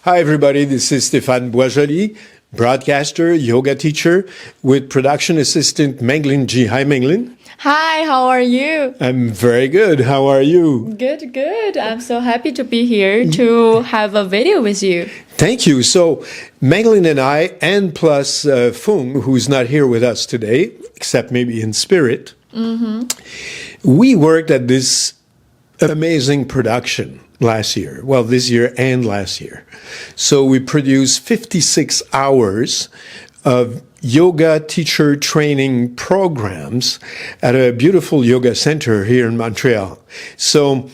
Hi, everybody. This is Stéphane Boisjoly, broadcaster, yoga teacher, with production assistant Menglin Ji. Hi, Menglin. Hi, how are you? I'm very good. How are you? Good, good. I'm so happy to be here to have a video with you. Thank you. So, Menglin and I, and plus Fung, who's not here with us today, except maybe in spirit, we worked at this amazing production last year. Well, this year and last year. So we produced 56 hours of yoga teacher training programs at a beautiful yoga center here in Montreal. So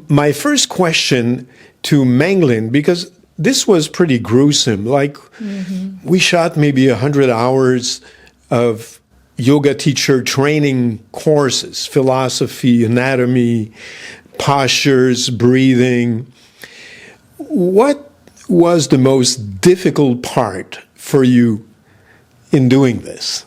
my first question to Menglin, because this was pretty gruesome, like we shot maybe 100 hours of yoga teacher training courses, philosophy, anatomy, postures, breathing. What was the most difficult part for you in doing this?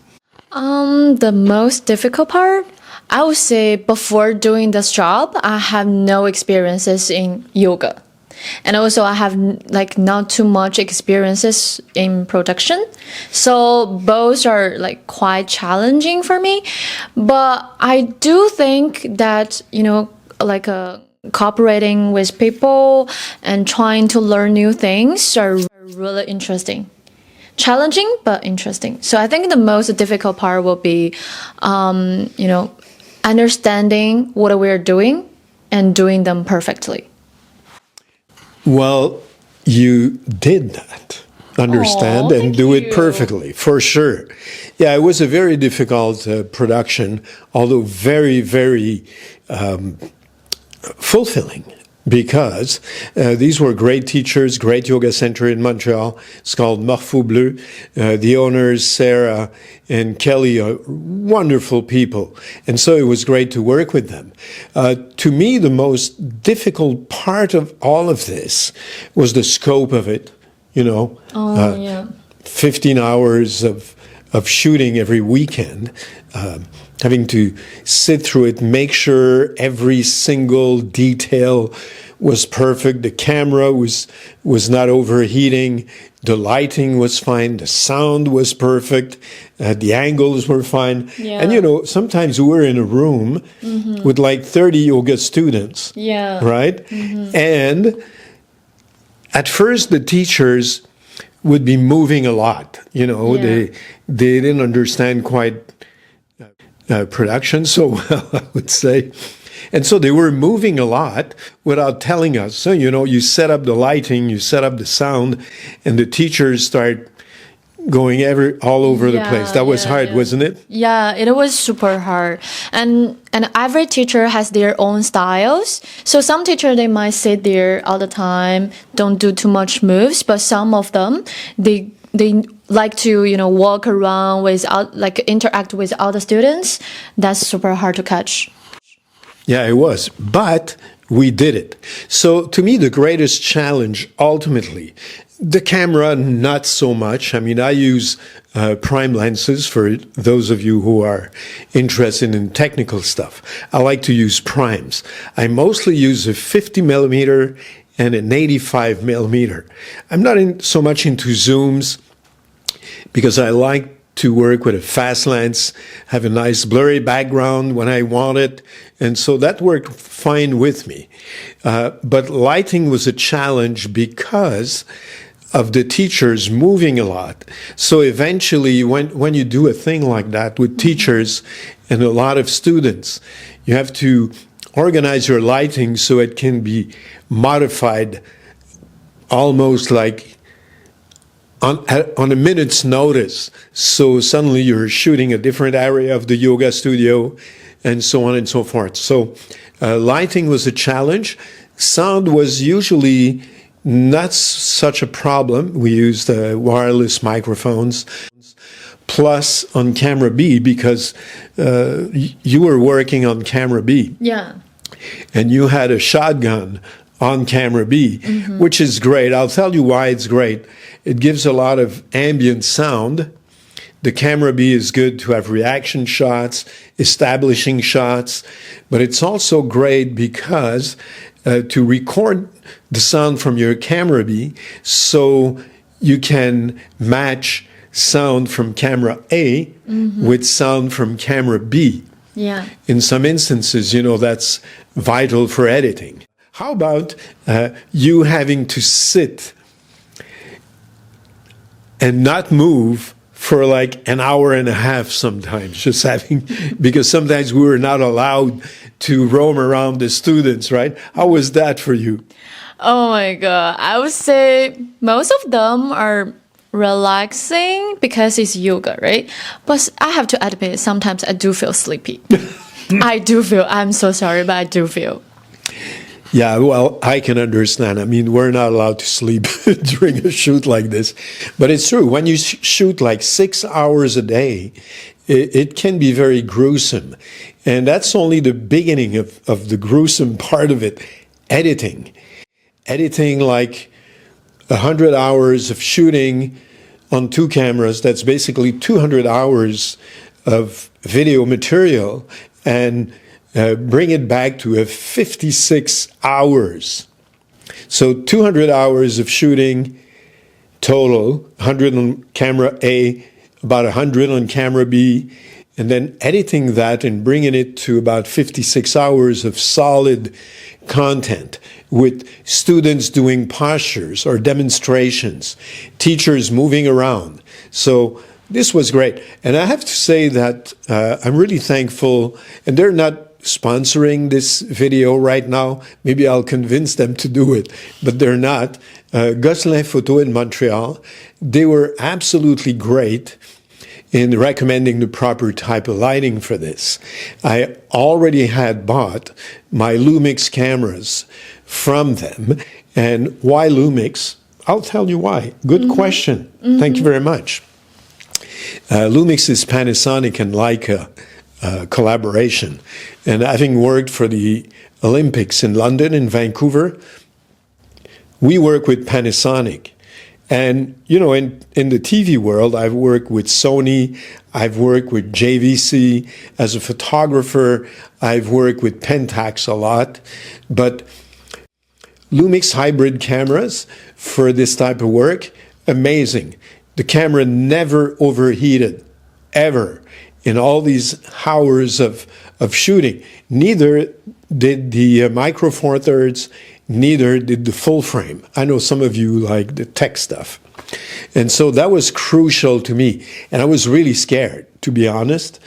The most difficult part, I would say before doing this job, I have no experiences in yoga. And also I have not too much experiences in production. So both are quite challenging for me. But I do think that, cooperating with people and trying to learn new things are really interesting. Challenging, but interesting. So I think the most difficult part will be, understanding what we're doing and doing them perfectly. Well, you did that. Understand and do it perfectly, for sure. Yeah, it was a very difficult production, although very, very fulfilling, because these were great teachers, great yoga center in Montreal. It's called Morpho Bleu. The owners, Sara and Kelly, are wonderful people. And so it was great to work with them. To me, the most difficult part of all of this was the scope of it, 15 hours of shooting every weekend, having to sit through it, make sure every single detail was perfect. The camera was not overheating. The lighting was fine. The sound was perfect. The angles were fine. Yeah. And, sometimes we were in a room with 30 yoga students. Yeah. Right? And at first, the teachers would be moving a lot. They didn't understand quite production so well, I would say. And so they were moving a lot without telling us. So, you set up the lighting, you set up the sound, and the teachers start going all over the place. That was hard, wasn't it? Yeah, it was super hard. And every teacher has their own styles. So some teachers, they might sit there all the time, don't do too much moves, but some of them, they like to, walk around interact with other students. That's super hard to catch. Yeah, it was. But we did it. So to me, the greatest challenge, ultimately, the camera, not so much. I mean, I use prime lenses for those of you who are interested in technical stuff. I like to use primes. I mostly use a 50 millimeter and an 85 millimeter. I'm not so much into zooms because I like to work with a fast lens, have a nice blurry background when I want it. And so that worked fine with me. But lighting was a challenge because of the teachers moving a lot. So eventually, when you do a thing like that with teachers and a lot of students, you have to organize your lighting so it can be modified almost like on a minute's notice. So suddenly you're shooting a different area of the yoga studio and so on and so forth. So lighting was a challenge. Sound was usually not such a problem. We used wireless microphones. Plus on camera B, because you were working on camera B. Yeah. And you had a shotgun on camera B, which is great. I'll tell you why it's great. It gives a lot of ambient sound The camera B is good to have reaction shots, establishing shots, but it's also great because to record the sound from your camera B so you can match sound from camera A with sound from camera B. Yeah. In some instances, that's vital for editing. How about you having to sit and not move for like an hour and a half sometimes, because sometimes we were not allowed to roam around the students, right? How was that for you? Oh my God. I would say most of them are relaxing because it's yoga, right? But I have to admit, sometimes I do feel sleepy. I'm so sorry, but I do feel. Yeah, well, I can understand. I mean, we're not allowed to sleep during a shoot like this. But it's true. When you shoot like 6 hours a day, it can be very gruesome. And that's only the beginning of the gruesome part of it, editing. Editing like 100 hours of shooting on 2 cameras, that's basically 200 hours of video material, and bring it back to 56 hours. So 200 hours of shooting total, 100 on camera A, about 100 on camera B, and then editing that and bringing it to about 56 hours of solid content with students doing postures or demonstrations, teachers moving around. So this was great. And I have to say that I'm really thankful, and they're not sponsoring this video right now. Maybe I'll convince them to do it, but they're not. Gosselin Photo in Montreal, they were absolutely great in recommending the proper type of lighting for this. I already had bought my Lumix cameras from them. And why Lumix? I'll tell you why. Good question. Thank you very much. Lumix is Panasonic and Leica collaboration. And having worked for the Olympics in London and Vancouver, we work with Panasonic. And, in the TV world, I've worked with Sony, I've worked with JVC. As a photographer, I've worked with Pentax a lot. But Lumix hybrid cameras for this type of work, amazing. The camera never overheated, ever, in all these hours of shooting. Neither did the Micro Four Thirds, neither did the full frame. I know some of you like the tech stuff. And so that was crucial to me. And I was really scared, to be honest,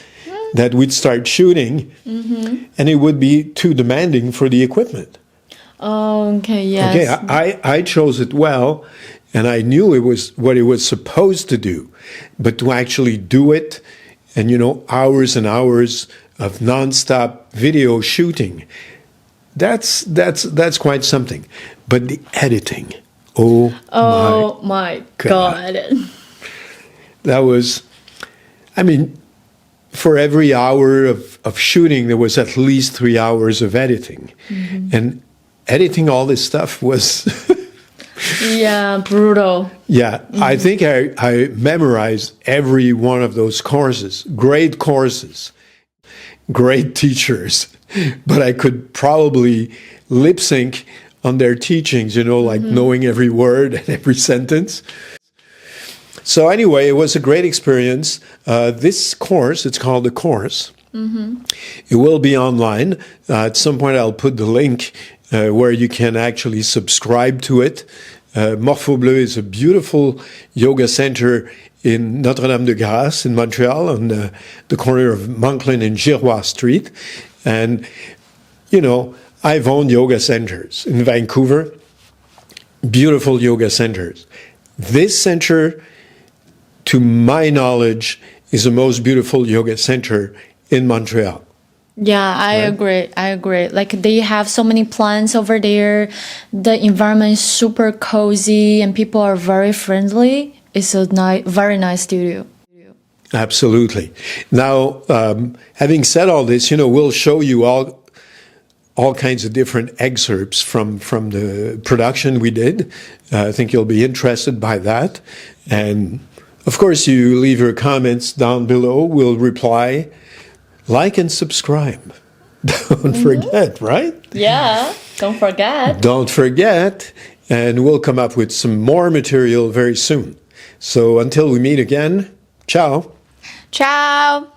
that we'd start shooting and it would be too demanding for the equipment. Oh, okay, yes. Okay, I chose it well, and I knew it was what it was supposed to do. But to actually do it, and hours and hours of nonstop video shooting, that's quite something. But the editing, oh my God. That was, for every hour of shooting, there was at least 3 hours of editing. And editing all this stuff was... Yeah, brutal. Yeah, I think I memorized every one of those courses. Great courses, great teachers, but I could probably lip sync on their teachings, like knowing every word and every sentence. So anyway, it was a great experience. This course, it's called The Course. It will be online. At some point, I'll put the link where you can actually subscribe to it. Morpho Bleu is a beautiful yoga center in Notre-Dame-de-Grâce in Montreal on the corner of Menglin and Giroir Street. And, I've owned yoga centers in Vancouver, beautiful yoga centers. This center, to my knowledge, is the most beautiful yoga center in Montreal. Yeah, I agree. Like, they have so many plants over there. The environment is super cozy and people are very friendly. It's a very nice studio. Absolutely. Now, having said all this, we'll show you all kinds of different excerpts from the production we did. I think you'll be interested by that. And Of course, you leave your comments down below. We'll reply. Like and subscribe. Don't forget, right? Yeah, don't forget. Don't forget. And we'll come up with some more material very soon. So until we meet again, ciao. Ciao.